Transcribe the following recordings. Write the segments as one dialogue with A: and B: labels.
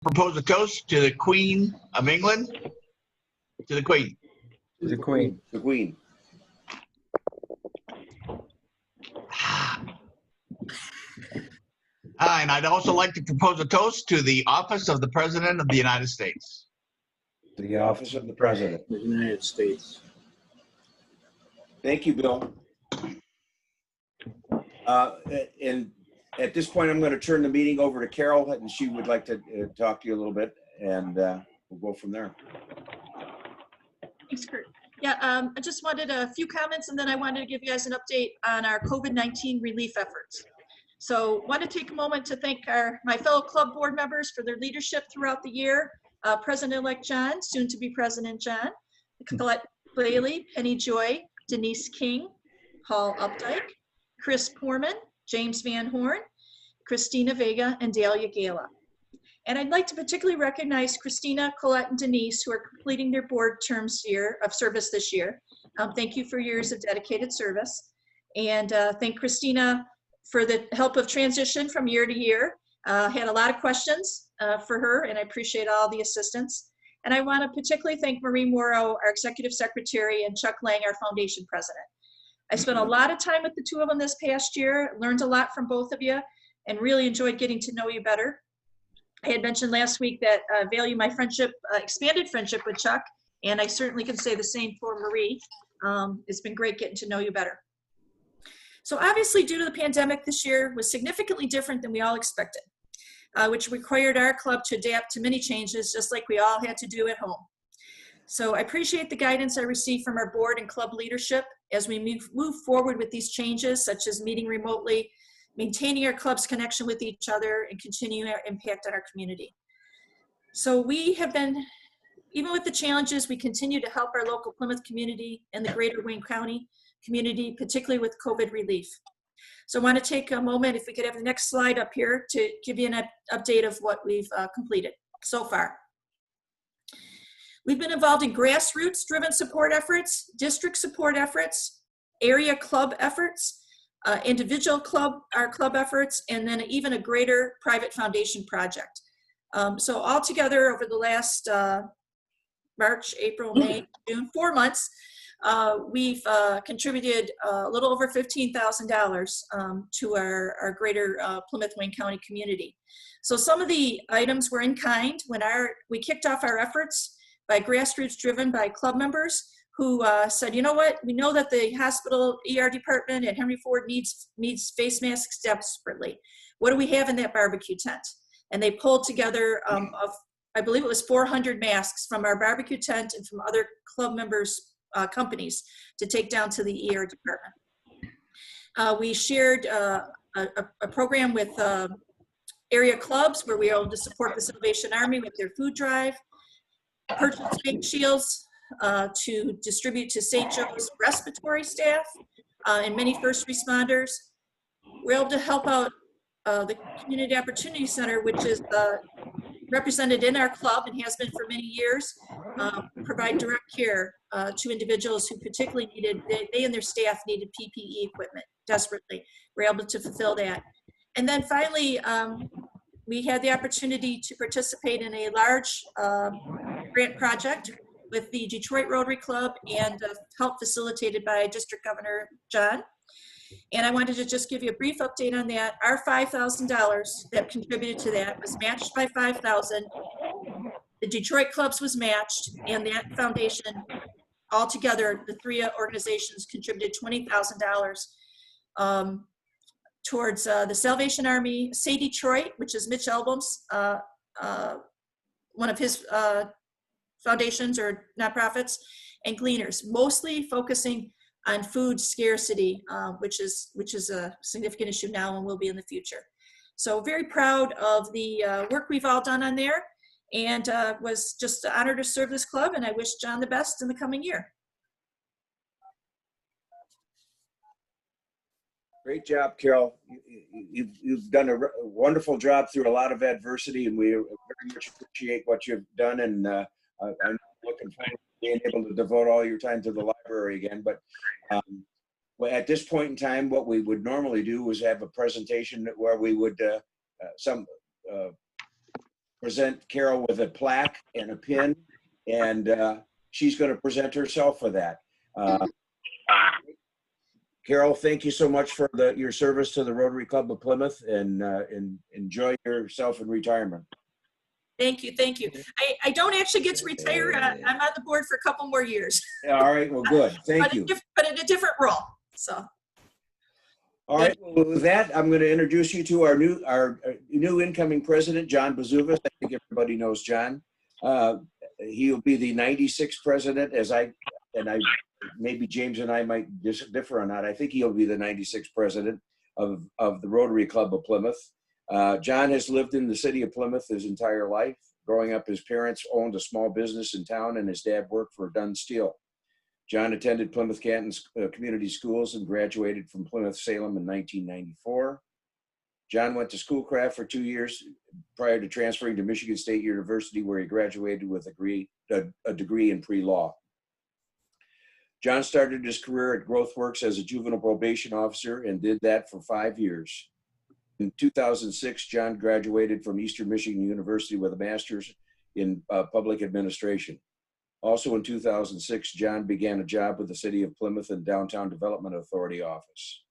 A: propose a toast to the Queen of England. To the Queen.
B: To the Queen.
C: The Queen.
A: And I'd also like to propose a toast to the office of the President of the United States.
C: To the office of the President.
B: The United States.
C: Thank you, Bill. And at this point, I'm going to turn the meeting over to Carol, and she would like to talk to you a little bit, and we'll go from there.
D: Thanks, Kurt. Yeah, I just wanted a few comments, and then I wanted to give you guys an update on our COVID-19 relief efforts. So want to take a moment to thank my fellow club board members for their leadership throughout the year. President-elect John, soon to be President John, Colette Bailey, Penny Joy, Denise King, Paul Updike, Chris Poorman, James Van Horn, Christina Vega, and Dahlia Gala. And I'd like to particularly recognize Christina, Colette, and Denise, who are completing their board terms of service this year. Thank you for years of dedicated service. And thank Christina for the help of transition from year to year. Had a lot of questions for her, and I appreciate all the assistance. And I want to particularly thank Marie Morrow, our executive secretary, and Chuck Lang, our foundation president. I spent a lot of time with the two of them this past year, learned a lot from both of you, and really enjoyed getting to know you better. I had mentioned last week that I value my friendship, expanded friendship with Chuck, and I certainly can say the same for Marie. It's been great getting to know you better. So obviously, due to the pandemic, this year was significantly different than we all expected, which required our club to adapt to many changes, just like we all had to do at home. So I appreciate the guidance I received from our board and club leadership as we move forward with these changes, such as meeting remotely, maintaining our club's connection with each other, and continuing our impact on our community. So we have been, even with the challenges, we continue to help our local Plymouth community and the greater Wayne County community, particularly with COVID relief. So I want to take a moment, if we could have the next slide up here, to give you an update of what we've completed so far. We've been involved in grassroots-driven support efforts, district support efforts, area club efforts, individual club efforts, and then even a greater private foundation project. So altogether, over the last March, April, May, June, 4 months, we've contributed a little over $15,000 to our greater Plymouth Wayne County community. So some of the items were in kind when we kicked off our efforts by grassroots driven by club members who said, you know what, we know that the hospital ER department at Henry Ford needs face masks desperately. What do we have in that barbecue tent? And they pulled together, I believe it was 400 masks from our barbecue tent and from other club members' companies to take down to the ER department. We shared a program with area clubs where we were able to support the Salvation Army with their food drive, purchased face shields to distribute to St. Joe's respiratory staff and many first responders. We're able to help out the Community Opportunity Center, which is represented in our club and has been for many years, provide direct care to individuals who particularly needed, they and their staff needed PPE equipment desperately. We're able to fulfill that. And then finally, we had the opportunity to participate in a large grant project with the Detroit Rotary Club and help facilitated by District Governor John. And I wanted to just give you a brief update on that. Our $5,000 that contributed to that was matched by $5,000. The Detroit clubs was matched, and that foundation, altogether, the three organizations contributed $20,000 towards the Salvation Army, Say Detroit, which is Mitch Album's, one of his foundations or nonprofits, and Gleaners, mostly focusing on food scarcity, which is a significant issue now and will be in the future. So very proud of the work we've all done on there, and was just honored to serve this club, and I wish John the best in the coming year.
C: Great job, Carol. You've done a wonderful job through a lot of adversity, and we very much appreciate what you've done, and I'm looking forward to being able to devote all your time to the library again. But well, at this point in time, what we would normally do was have a presentation where we would present Carol with a plaque and a pin, and she's going to present herself for that. Carol, thank you so much for your service to the Rotary Club of Plymouth, and enjoy yourself in retirement.
D: Thank you, thank you. I don't actually get to retire. I'm on the board for a couple more years.
C: All right, well, good. Thank you.
D: But in a different role, so.
C: All right, well, with that, I'm going to introduce you to our new incoming president, John Buzuvis. I think everybody knows John. He'll be the 96th president, maybe James and I might differ on that. I think he'll be the 96th president of the Rotary Club of Plymouth. John has lived in the city of Plymouth his entire life. Growing up, his parents owned a small business in town, and his dad worked for Dunn Steel. John attended Plymouth Canton Community Schools and graduated from Plymouth Salem in 1994. John went to Schoolcraft for 2 years prior to transferring to Michigan State University, where he graduated with a degree in pre-law. John started his career at GrowthWorks as a juvenile probation officer and did that for 5 years. In 2006, John graduated from Eastern Michigan University with a master's in public administration. Also in 2006, John began a job with the City of Plymouth and Downtown Development Authority office.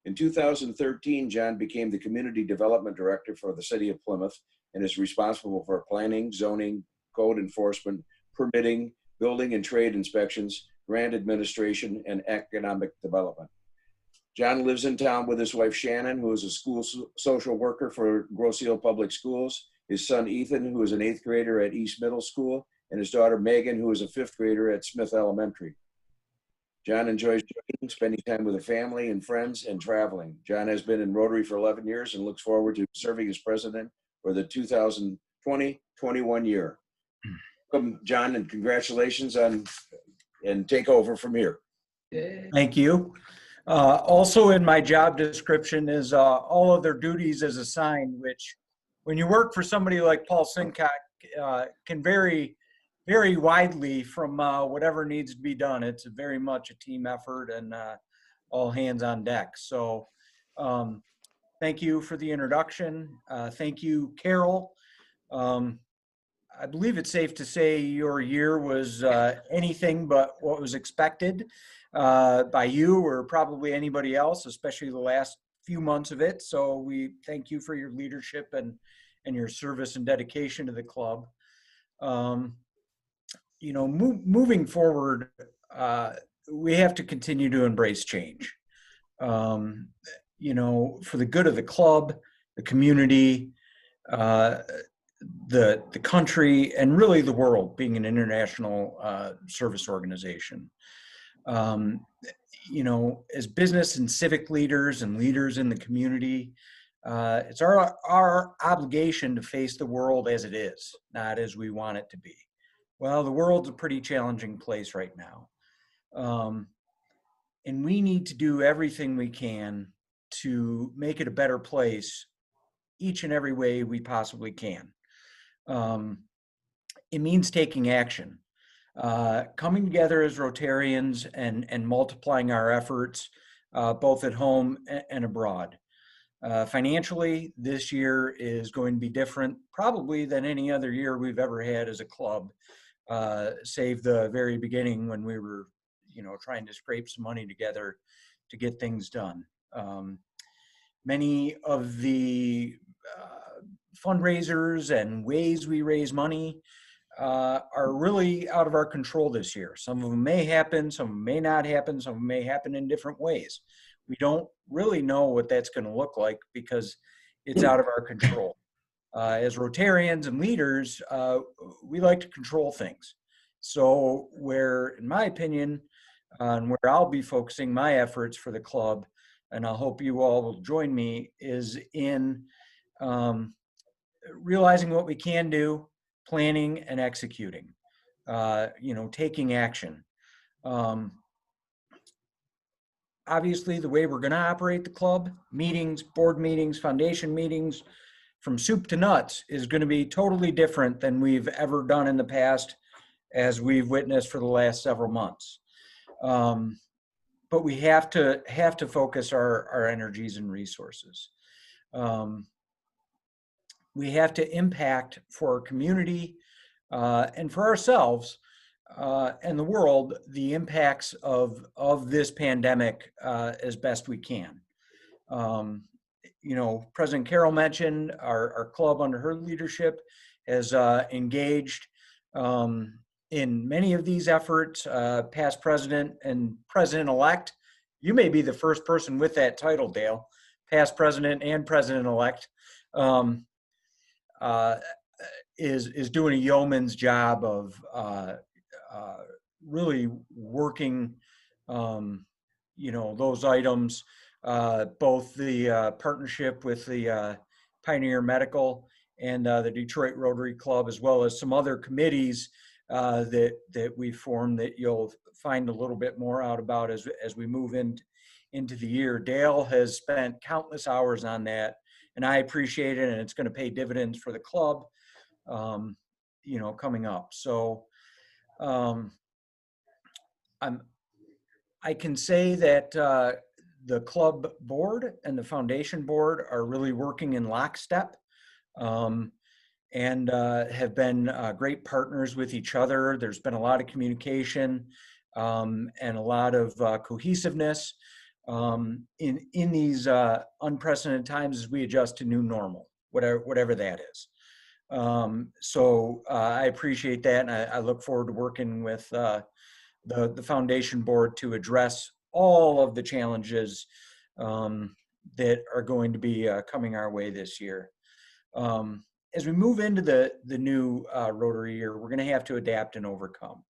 C: In 2013, John became the Community Development Director for the City of Plymouth and is responsible for planning, zoning, code enforcement, permitting, building and trade inspections, grant administration, and economic development. John lives in town with his wife Shannon, who is a school social worker for Grosse Ile Public Schools, his son Ethan, who is an 8th grader at East Middle School, and his daughter Megan, who is a 5th grader at Smith Elementary. John enjoys spending time with the family and friends and traveling. John has been in Rotary for 11 years and looks forward to serving as president for the 2020-21 year. Welcome, John, and congratulations and take over from here.
B: Thank you. Also in my job description is all of their duties as assigned, which when you work for somebody like Paul Souchock can vary very widely from whatever needs to be done. It's very much a team effort and all hands on deck. So thank you for the introduction. Thank you, Carol. I believe it's safe to say your year was anything but what was expected by you or probably anybody else, especially the last few months of it. So we thank you for your leadership and your service and dedication to the club. You know, moving forward, we have to continue to embrace change. You know, for the good of the club, the community, the country, and really the world, being an international service organization. You know, as business and civic leaders and leaders in the community, it's our obligation to face the world as it is, not as we want it to be. Well, the world's a pretty challenging place right now. And we need to do everything we can to make it a better place each and every way we possibly can. It means taking action, coming together as Rotarians and multiplying our efforts, both at home and abroad. Financially, this year is going to be different probably than any other year we've ever had as a club, save the very beginning when we were, you know, trying to scrape some money together to get things done. Many of the fundraisers and ways we raise money are really out of our control this year. Some of them may happen, some of them may not happen, some of them may happen in different ways. We don't really know what that's going to look like because it's out of our control. As Rotarians and leaders, we like to control things. So where, in my opinion, and where I'll be focusing my efforts for the club, and I hope you all will join me, is in realizing what we can do, planning and executing, you know, taking action. Obviously, the way we're going to operate the club, meetings, board meetings, foundation meetings, from soup to nuts, is going to be totally different than we've ever done in the past, as we've witnessed for the last several months. But we have to focus our energies and resources. we have to impact for our community and for ourselves and the world the impacts of this pandemic as best we can. You know, President Carol mentioned our club under her leadership has engaged in many of these efforts, past president and president-elect. You may be the first person with that title, Dale, past president and president-elect, is doing a yeoman's job of really working, you know, those items, both the partnership with the Pioneer Medical and the Detroit Rotary Club, as well as some other committees that we formed that you'll find a little bit more out about as we move into the year. Dale has spent countless hours on that, and I appreciate it, and it's going to pay dividends for the club, you know, coming up. So I can say that the club board and the foundation board are really working in lockstep, and have been great partners with each other. There's been a lot of communication and a lot of cohesiveness in these unprecedented times as we adjust to new normal, whatever that is. So I appreciate that, and I look forward to working with the foundation board to address all of the challenges that are going to be coming our way this year. As we move into the new Rotary year, we're going to have to adapt and overcome.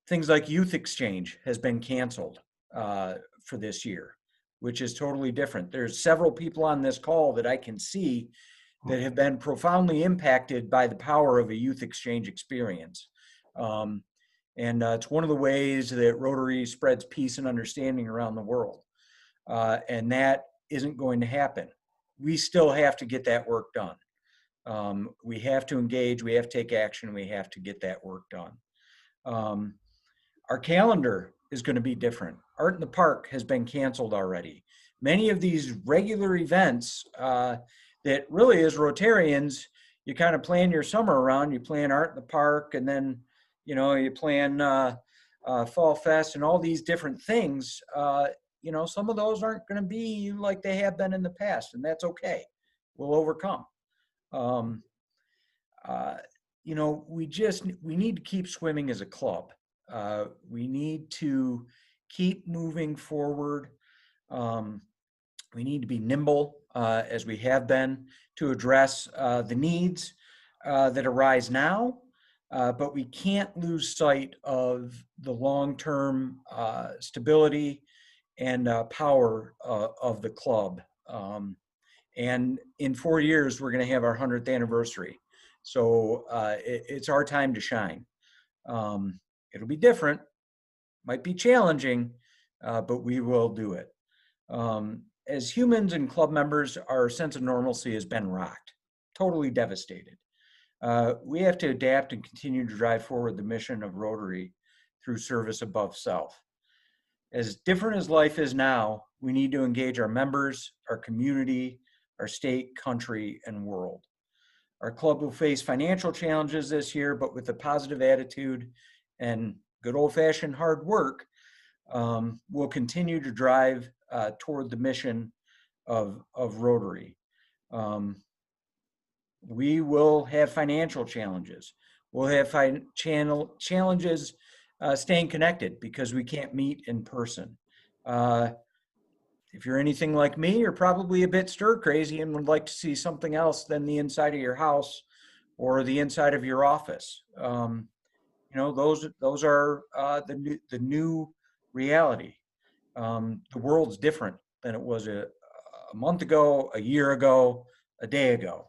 B: Things like youth exchange has been canceled for this year, which is totally different. There's several people on this call that I can see that have been profoundly impacted by the power of a youth exchange experience. And it's one of the ways that Rotary spreads peace and understanding around the world. And that isn't going to happen. We still have to get that work done. We have to engage, we have to take action, we have to get that work done. Our calendar is going to be different. Art in the Park has been canceled already. Many of these regular events that really, as Rotarians, you kind of plan your summer around. You plan Art in the Park, and then, you know, you plan Fall Fest and all these different things. You know, some of those aren't going to be like they have been in the past, and that's okay. We'll overcome. You know, we need to keep swimming as a club. We need to keep moving forward. We need to be nimble, as we have been, to address the needs that arise now, but we can't lose sight of the long-term stability and power of the club. And in 4 years, we're going to have our 100th anniversary. So it's our time to shine. It'll be different, might be challenging, but we will do it. As humans and club members, our sense of normalcy has been rocked, totally devastated. We have to adapt and continue to drive forward the mission of Rotary through service above self. As different as life is now, we need to engage our members, our community, our state, country, and world. Our club will face financial challenges this year, but with a positive attitude and good old-fashioned hard work, we'll continue to drive toward the mission of Rotary. We will have financial challenges. We'll have challenges staying connected because we can't meet in person. If you're anything like me, you're probably a bit stir crazy and would like to see something else than the inside of your house or the inside of your office. You know, those are the new reality. The world's different than it was a month ago, a year ago, a day ago.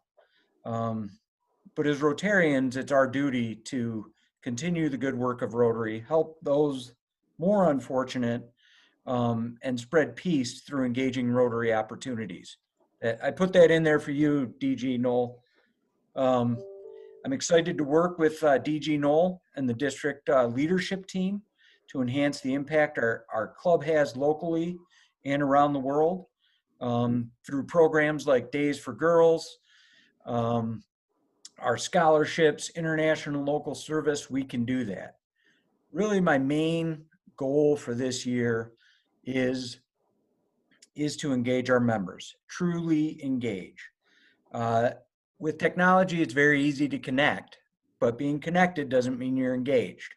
B: But as Rotarians, it's our duty to continue the good work of Rotary, help those more unfortunate, and spread peace through engaging Rotary opportunities. I put that in there for you, DG Knoll. I'm excited to work with DG Knoll and the district leadership team to enhance the impact our club has locally and around the world through programs like Days for Girls, our scholarships, international and local service, we can do that. Really, my main goal for this year is to engage our members, truly engage. With technology, it's very easy to connect, but being connected doesn't mean you're engaged.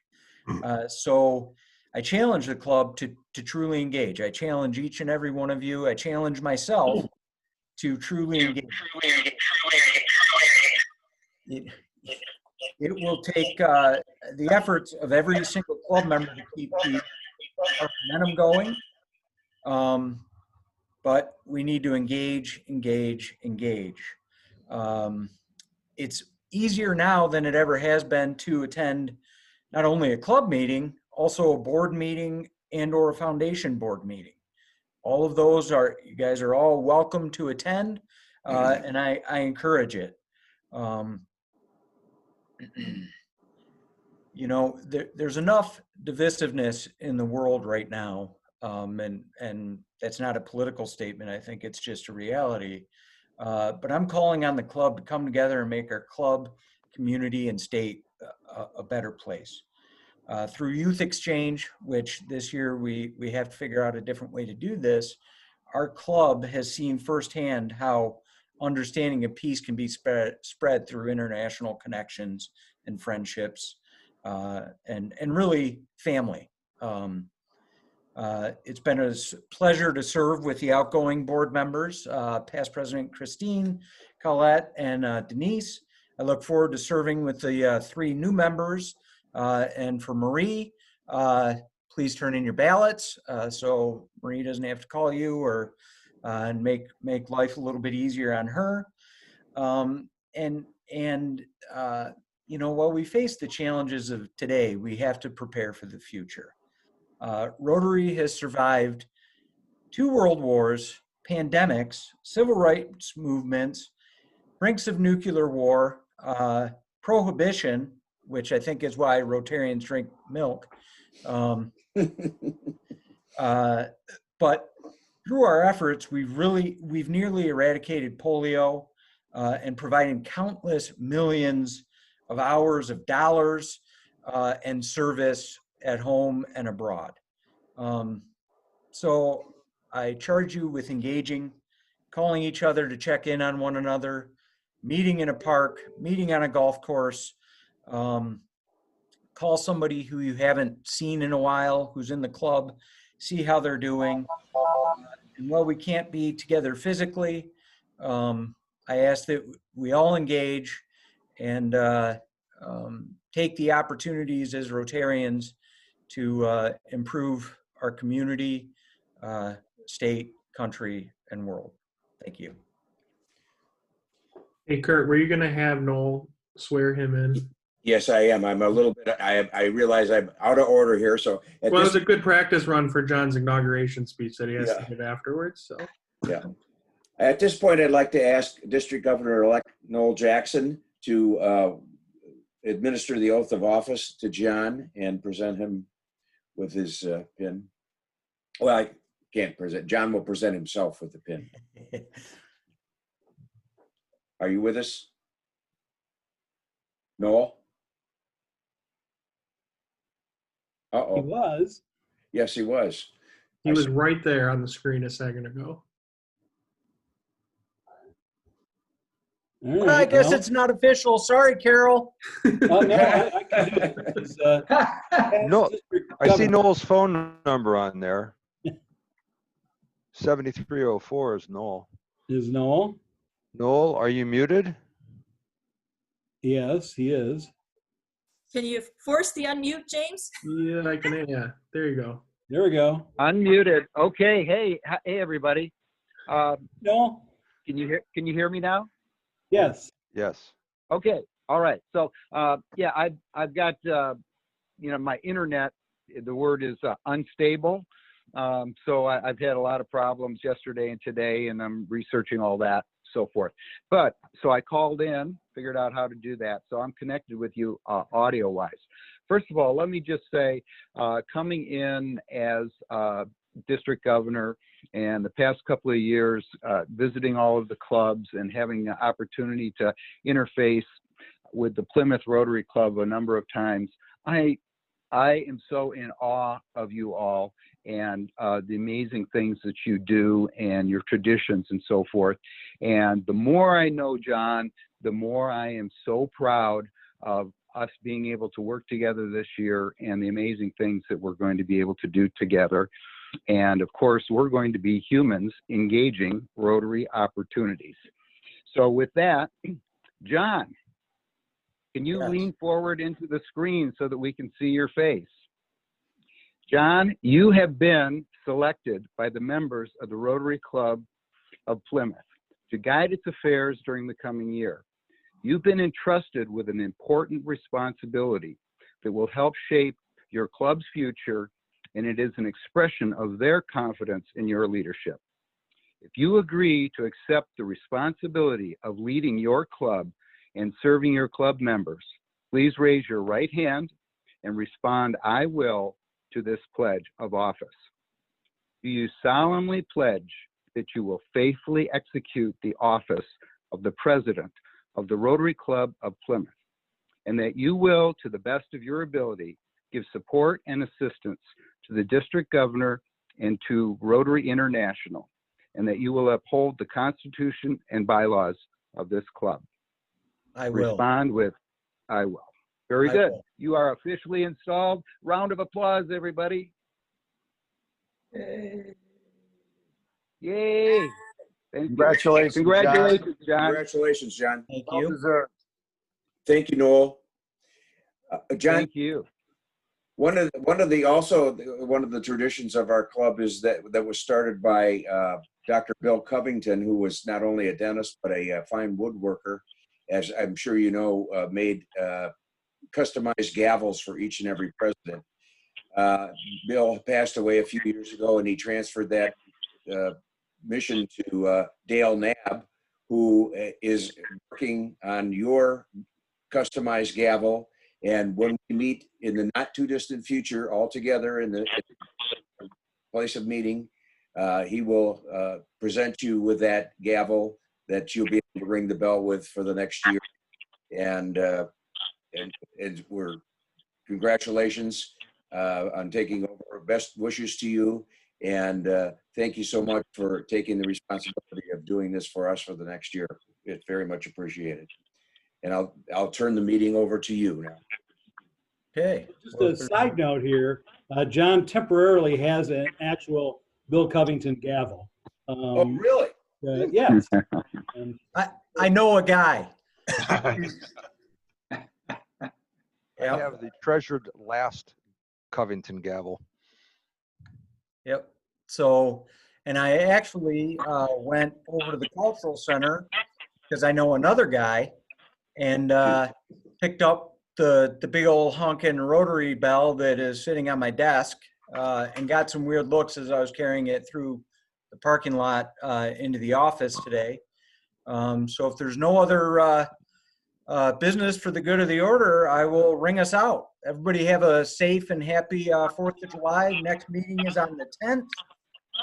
B: So I challenge the club to truly engage. I challenge each and every one of you. I challenge myself to truly engage. It will take the efforts of every single club member to keep the momentum going. But we need to engage. It's easier now than it ever has been to attend not only a club meeting, also a board meeting and or a foundation board meeting. All of those you guys are all welcome to attend, and I encourage it. You know, there's enough divisiveness in the world right now, and that's not a political statement. I think it's just a reality. But I'm calling on the club to come together and make our club, community, and state a better place. Through youth exchange, which this year we have to figure out a different way to do this, our club has seen firsthand how understanding of peace can be spread through international connections and friendships, and really family. It's been a pleasure to serve with the outgoing board members, past President Christine, Colette, and Denise. I look forward to serving with the 3 new members. And for Marie, please turn in your ballots so Marie doesn't have to call you or and make life a little bit easier on her. You know, while we face the challenges of today, we have to prepare for the future. Rotary has survived 2 world wars, pandemics, civil rights movements, brinks of nuclear war, prohibition, which I think is why Rotarians drink milk. But through our efforts, we've nearly eradicated polio and provided countless millions of hours of dollars and service at home and abroad. So I charge you with engaging, calling each other to check in on one another, meeting in a park, meeting on a golf course. Call somebody who you haven't seen in a while, who's in the club, see how they're doing. And while we can't be together physically, I ask that we all engage and take the opportunities as Rotarians to improve our community, state, country, and world. Thank you.
E: Hey, Kurt, were you going to have Noel swear him in?
C: Yes, I am. I'm a little bit, I realize I'm out of order here, so.
E: Well, it was a good practice run for John's inauguration speech that he has to give afterwards, so.
C: Yeah. At this point, I'd like to ask District Governor-elect Noel Jackson to administer the oath of office to John and present him with his pin. Well, I can't present. John will present himself with the pin. Are you with us? Noel? Uh-oh.
F: He was.
C: Yes, he was.
E: He was right there on the screen a second ago.
F: All right,
B: Well, I guess it's not official. Sorry, Carol.
F: Oh, no, I can do it. It's,
G: No,
F: District
G: I see
F: Governor.
G: Noel's phone number on there. 7304 is Noel.
F: Is Noel?
G: Noel, are you muted?
F: Yes, he is.
D: Can you force the unmute, James?
E: Yeah, I can, yeah, there you go.
F: There we go.
H: Unmuted. Okay. Hey, everybody.
F: Noel?
H: Can you hear me now?
F: Yes.
G: Yes.
H: Okay. All right. So, yeah, I've got, my internet, the word is unstable. So I've had a lot of problems yesterday and today, and I'm researching all that, so forth. But so I called in, figured out how to do that. So I'm connected with you audio wise. First of all, let me just say, coming in as district governor and the past couple of years visiting all of the clubs and having the opportunity to interface with the Plymouth Rotary Club a number of times, I am so in awe of you all and the amazing things that you do and your traditions and so forth. And the more I know John, the more I am so proud of us being able to work together this year and the amazing things that we're going to be able to do together. And of course, we're going to be humans engaging Rotary opportunities. So with that, John, can you
B: Yes.
H: lean forward into the screen so that we can see your face? John, you have been selected by the members of the Rotary Club of Plymouth to guide its affairs during the coming year. You've been entrusted with an important responsibility that will help shape your club's future, and it is an expression of their confidence in your leadership. If you agree to accept the responsibility of leading your club and serving your club members, please raise your right hand and respond, "I will," to this pledge of office. Do you solemnly pledge that you will faithfully execute the office of the President of the Rotary Club of Plymouth, and that you will, to the best of your ability, give support and assistance to the District Governor and to Rotary International, and that you will uphold the Constitution and bylaws of this club?
B: I will.
H: Respond with, "I will." Very
B: I
H: good.
B: will.
H: You are officially installed. Round of applause, everybody. Yay. Thank you.
C: Congratulations, John.
H: Congratulations, John.
C: Congratulations, John.
B: Thank
C: Well
B: you.
C: deserved. Thank you, Noel. John,
H: Thank you.
C: one of the traditions of our club is that was started by Dr. Bill Covington, who was not only a dentist but a fine woodworker, as I'm sure you know, made customized gavels for each and every president. Bill passed away a few years ago, and he transferred that mission to Dale Knabb, who is working on your customized gavel. And when we meet in the not too distant future, all together in the place of meeting, he will present you with that gavel that you'll be able to ring the bell with for the next year. And we're congratulations on taking over. Best wishes to you. And thank you so much for taking the responsibility of doing this for us for the next year. It's very much appreciated. And I'll turn the meeting over to you now.
B: Okay.
F: Just a side note here, John temporarily has an actual Bill Covington gavel.
C: Oh, really?
F: Yes.
B: I know a guy.
G: I have the treasured last Covington gavel.
B: Yep. So, and I actually went over to the cultural center because I know another guy, and picked up the big old honking rotary bell that is sitting on my desk, and got some weird looks as I was carrying it through the parking lot into the office today. So if there's no other business for the good of the order, I will ring us out. Everybody have a safe and happy 4th of July. Next meeting is on the 10th,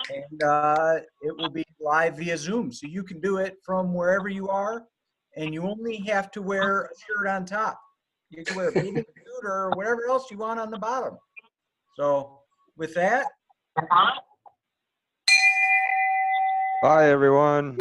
B: and it will be live via Zoom. So you can do it from wherever you are, and you only have to wear a shirt on top. You can wear a bathing suit or whatever else you want on the bottom. So with that,
G: Bye, everyone.